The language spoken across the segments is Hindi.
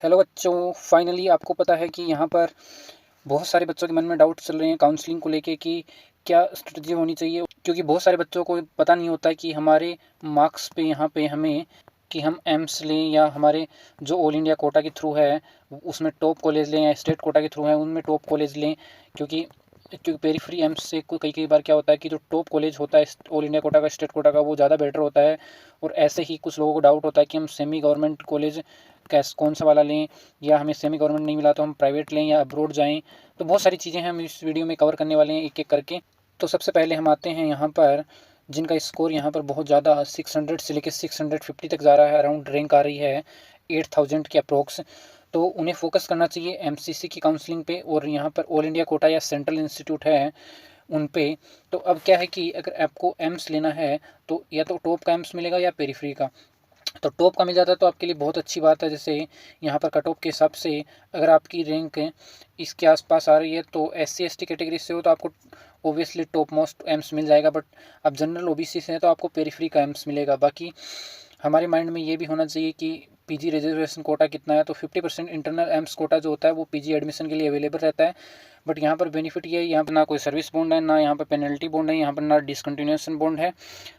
हेलो बच्चों, फाइनली आपको पता है कि यहाँ पर बहुत सारे बच्चों के मन में डाउट चल रहे हैं काउंसलिंग को लेके कि क्या स्ट्रेटजी होनी चाहिए, क्योंकि बहुत सारे बच्चों को पता नहीं होता है कि हमारे मार्क्स पे यहाँ पे हमें कि हम एम्स लें या हमारे जो ऑल इंडिया कोटा के थ्रू है उसमें टॉप कॉलेज लें या स्टेट कोटा के थ्रू है उनमें टॉप कॉलेज लें। क्योंकि पेरीफ्री एम्स से कई कई बार क्या होता है कि जो टॉप कॉलेज होता है ऑल इंडिया कोटा का, स्टेट कोटा का, वो ज़्यादा बेटर होता है। और ऐसे ही कुछ लोगों को डाउट होता है कि हम सेमी गवर्नमेंट कॉलेज कैस कौन सा वाला लें, या हमें सेमी गवर्नमेंट नहीं मिला तो हम प्राइवेट लें या अब्रोड जाएं। तो बहुत सारी चीज़ें हम इस वीडियो में कवर करने वाले हैं एक एक करके। तो सबसे पहले हम आते हैं यहाँ पर जिनका स्कोर यहाँ पर बहुत ज़्यादा 600 से लेकर 650 तक जा रहा है, अराउंड रैंक आ रही है 8000 के अप्रोक्स। तो उन्हें फोकस करना चाहिए एमसीसी की काउंसलिंग पे, और यहाँ पर ऑल इंडिया कोटा या सेंट्रल इंस्टीट्यूट है उन पे। तो अब क्या है कि अगर आपको एम्स लेना है तो या तो टॉप का एम्स मिलेगा या पेरीफ्री का। तो टॉप का मिल जाता है तो आपके लिए बहुत अच्छी बात है। जैसे यहाँ पर कट ऑफ के हिसाब से अगर आपकी रैंक इसके आसपास आ रही है तो SC ST कैटेगरी से हो तो आपको ओबियसली टॉप मोस्ट एम्स मिल जाएगा। बट अब जनरल OBC से हैं तो आपको पेरीफ्री का एम्स मिलेगा। बाकी हमारे माइंड में ये भी होना चाहिए कि PG रिजर्वेशन कोटा कितना है। तो 50% इंटरनल एम्स कोटा जो होता है वो PG एडमिशन के लिए अवेलेबल रहता है। बट यहाँ पर बेनिफिट ये है, यहाँ पर ना कोई सर्विस बॉन्ड है, ना यहाँ पर पेनल्टी बॉन्ड है, यहाँ पर ना डिसकंटिन्यूएशन बॉन्ड है।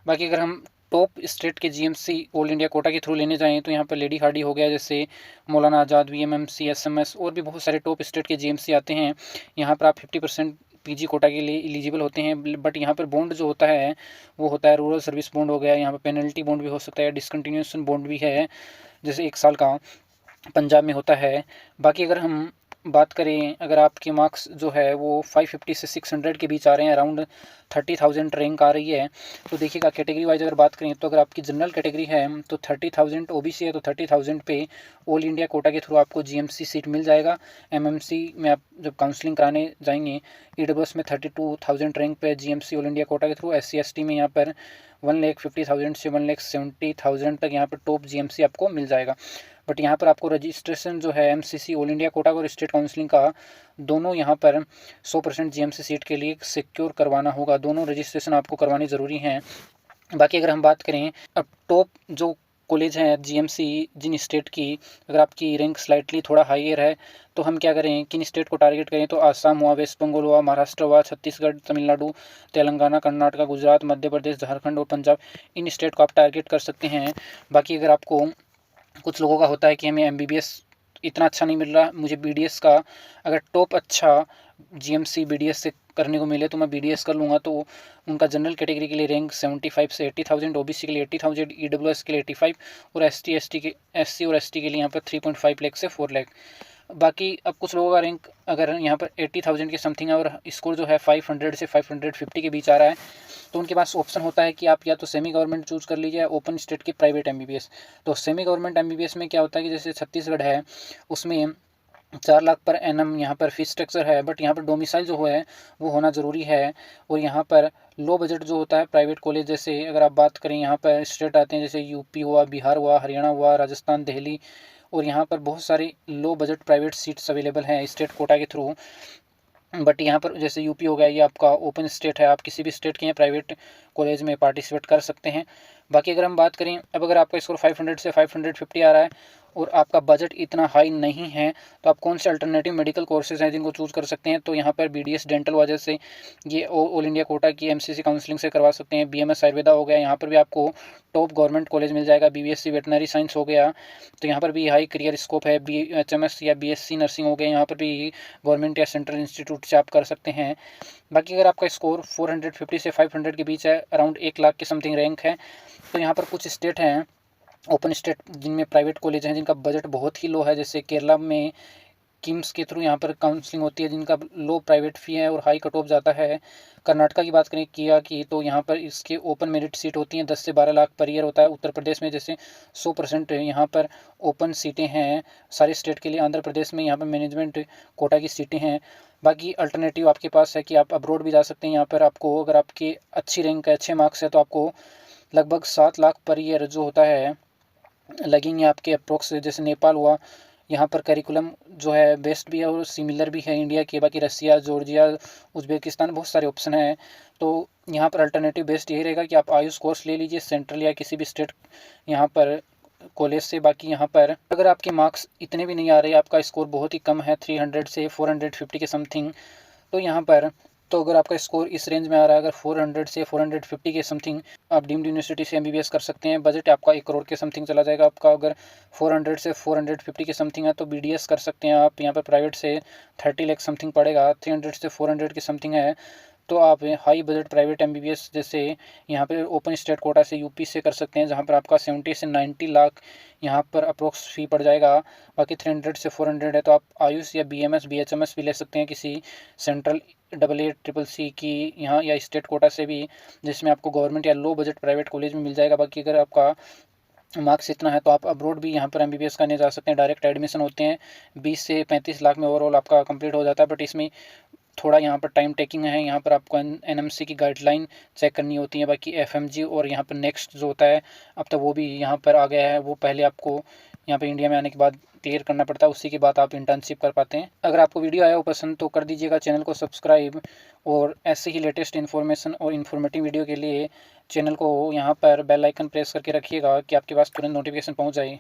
बाकी अगर हम टॉप स्टेट के GMC ऑल इंडिया कोटा के थ्रू लेने जाएँ तो यहाँ पर लेडी हार्डी हो गया, जैसे मौलाना आज़ाद, VMMC, SMS और भी बहुत सारे टॉप स्टेट के GMC आते हैं। यहाँ पर आप 50% PG कोटा के लिए एलिजिबल होते हैं। बट यहाँ पर बॉन्ड जो होता है वो होता है रूरल सर्विस बॉन्ड हो गया, यहाँ पर पेनल्टी बॉन्ड भी हो सकता है, डिसकंटिन्यूएशन बॉन्ड भी है जैसे 1 साल का पंजाब में होता है। बाकी अगर हम बात करें, अगर आपके मार्क्स जो है वो 550 से 600 के बीच आ रहे हैं, अराउंड 30,000 रैंक आ रही है, तो देखिएगा कैटेगरी वाइज अगर बात करें तो अगर आपकी जनरल कैटेगरी है तो 30,000, OBC है तो 30,000 पे ऑल इंडिया कोटा के थ्रू आपको GMC सीट मिल जाएगा। MMC में आप जब काउंसलिंग कराने जाएंगे EWS में 32,000 रैंक पे GMC ऑल इंडिया कोटा के थ्रू। SC ST में यहाँ पर 1,50,000 से 1,70,000 तक यहाँ पर टॉप GMC आपको मिल जाएगा। बट यहाँ पर आपको रजिस्ट्रेशन जो है MCC ऑल इंडिया कोटा और स्टेट काउंसलिंग का दोनों यहाँ पर 100% GMC सीट के लिए सिक्योर करवाना होगा। दोनों रजिस्ट्रेशन आपको करवाने ज़रूरी हैं। बाकी अगर हम बात करें अब टॉप जो कॉलेज हैं GMC जिन स्टेट की, अगर आपकी रैंक स्लाइटली थोड़ा हाइयर है तो हम क्या करें, किन स्टेट को टारगेट करें, तो आसाम हुआ, वेस्ट बंगाल हुआ, महाराष्ट्र हुआ, छत्तीसगढ़, तमिलनाडु, तेलंगाना, कर्नाटका, गुजरात, मध्य प्रदेश, झारखंड और पंजाब, इन स्टेट को आप टारगेट कर सकते हैं। बाकी अगर आपको कुछ लोगों का होता है कि हमें MBBS इतना अच्छा नहीं मिल रहा, मुझे BDS का अगर टॉप अच्छा GMC BDS से करने को मिले तो मैं BDS कर लूँगा, तो उनका जनरल कैटेगरी के लिए रैंक 75 से 80,000, OBC के लिए 80,000, EWS के लिए 85 और SC और ST के लिए यहाँ पर 3.5 लाख से 4 लाख। बाकी अब कुछ लोगों का रैंक अगर यहाँ पर 80,000 के समथिंग है और स्कोर जो है 500 से 550 के बीच आ रहा है, तो उनके पास ऑप्शन होता है कि आप या तो सेमी गवर्नमेंट चूज़ कर लीजिए या ओपन स्टेट की प्राइवेट MBBS। तो सेमी गवर्नमेंट MBBS में क्या होता है कि जैसे छत्तीसगढ़ है उसमें 4 लाख पर एनम यहाँ पर फीस स्ट्रक्चर है। बट यहाँ पर डोमिसाइल जो है वो होना ज़रूरी है। और यहाँ पर लो बजट जो होता है प्राइवेट कॉलेज, जैसे अगर आप बात करें यहाँ पर स्टेट आते हैं जैसे UP हुआ, बिहार हुआ, हरियाणा हुआ, राजस्थान, दिल्ली, और यहाँ पर बहुत सारी low budget private seats available हैं स्टेट कोटा के थ्रू। बट यहाँ पर जैसे UP हो गया, ये आपका ओपन स्टेट है, आप किसी भी स्टेट के प्राइवेट कॉलेज में पार्टिसिपेट कर सकते हैं। बाकी अगर हम बात करें, अब अगर आपका स्कोर 500 से 550 आ रहा है और आपका बजट इतना हाई नहीं है तो आप कौन से अल्टरनेटिव मेडिकल कोर्सेज हैं जिनको चूज़ कर सकते हैं, तो यहाँ पर BDS डेंटल वजह से ये ऑल इंडिया कोटा की MCC काउंसलिंग से करवा सकते हैं। BMS आयुर्वेदा हो गया, यहाँ पर भी आपको टॉप गवर्नमेंट कॉलेज मिल जाएगा। BBSC वेटनरी साइंस हो गया, तो यहाँ पर भी हाई करियर स्कोप है। BHMS या BSc नर्सिंग हो गया, यहाँ पर भी गवर्नमेंट या सेंट्रल इंस्टीट्यूट से आप कर सकते हैं। बाकी अगर आपका स्कोर 450 से 500 के बीच है, अराउंड 1 लाख के समथिंग रैंक है, तो यहाँ पर कुछ स्टेट हैं ओपन स्टेट जिनमें प्राइवेट कॉलेज हैं जिनका बजट बहुत ही लो है। जैसे केरला में किम्स के थ्रू यहाँ पर काउंसलिंग होती है जिनका लो प्राइवेट फ़ी है और हाई कट ऑफ जाता है। कर्नाटका की बात करें किया की, तो यहाँ पर इसके ओपन मेरिट सीट होती हैं 10 से 12 लाख पर ईयर होता है। उत्तर प्रदेश में जैसे 100% यहाँ पर ओपन सीटें हैं सारे स्टेट के लिए। आंध्र प्रदेश में यहाँ पर मैनेजमेंट कोटा की सीटें हैं। बाकी अल्टरनेटिव आपके पास है कि आप अब्रॉड भी जा सकते हैं। यहाँ पर आपको अगर आपकी अच्छी रैंक है, अच्छे मार्क्स है, तो आपको लगभग 7 लाख पर ईयर जो होता है लगेंगे आपके अप्रोक्स। जैसे नेपाल हुआ, यहाँ पर करिकुलम जो है बेस्ट भी है और सिमिलर भी है इंडिया के। बाकी रसिया, जॉर्जिया, उज़्बेकिस्तान, बहुत सारे ऑप्शन हैं। तो यहाँ पर अल्टरनेटिव बेस्ट यही रहेगा कि आप आयुष कोर्स ले लीजिए, सेंट्रल या किसी भी स्टेट यहाँ पर कॉलेज से। बाकी यहाँ पर अगर आपके मार्क्स इतने भी नहीं आ रहे, आपका स्कोर बहुत ही कम है 300 से 450 के समथिंग, तो यहाँ पर तो अगर आपका स्कोर इस रेंज में आ रहा है, अगर 400 से 450 के समथिंग, आप डीम्ड यूनिवर्सिटी से एमबीबीएस कर सकते हैं। बजट आपका 1 करोड़ के समथिंग चला जाएगा आपका। अगर 400 से 450 के समथिंग है तो बीडीएस कर सकते हैं आप। यहाँ पर प्राइवेट से 30 लाख समथिंग पड़ेगा। 300 से 400 के समथिंग है तो आप हाई बजट प्राइवेट एमबीबीएस जैसे यहाँ पे ओपन स्टेट कोटा से यूपी से कर सकते हैं, जहाँ पर आपका 70 से 90 लाख यहाँ पर अप्रोक्स फ़ी पड़ जाएगा। बाकी 300 से 400 है तो आप आयुष या बीएमएस बीएचएमएस भी ले सकते हैं किसी सेंट्रल AA CCC की यहाँ, या स्टेट कोटा से भी, जिसमें आपको गवर्नमेंट या लो बजट प्राइवेट कॉलेज में मिल जाएगा। बाकी अगर आपका मार्क्स इतना है तो आप अब्रॉड भी यहाँ पर एमबीबीएस करने जा सकते हैं। डायरेक्ट एडमिशन होते हैं, 20 से 35 लाख में ओवरऑल आपका कंप्लीट हो जाता है। बट इसमें थोड़ा यहाँ पर टाइम टेकिंग है। यहाँ पर आपको एनएमसी की गाइडलाइन चेक करनी होती है। बाकी एफएमजी और यहाँ पर नेक्स्ट जो होता है अब तो वो भी यहाँ पर आ गया है, वो पहले आपको यहाँ पे इंडिया में आने के बाद क्लियर करना पड़ता है, उसी के बाद आप इंटर्नशिप कर पाते हैं। अगर आपको वीडियो आया हो पसंद तो कर दीजिएगा चैनल को सब्सक्राइब, और ऐसे ही लेटेस्ट इन्फॉर्मेशन और इन्फॉर्मेटिव वीडियो के लिए चैनल को यहाँ पर बेल आइकन प्रेस करके रखिएगा कि आपके पास तुरंत नोटिफिकेशन पहुँच जाए।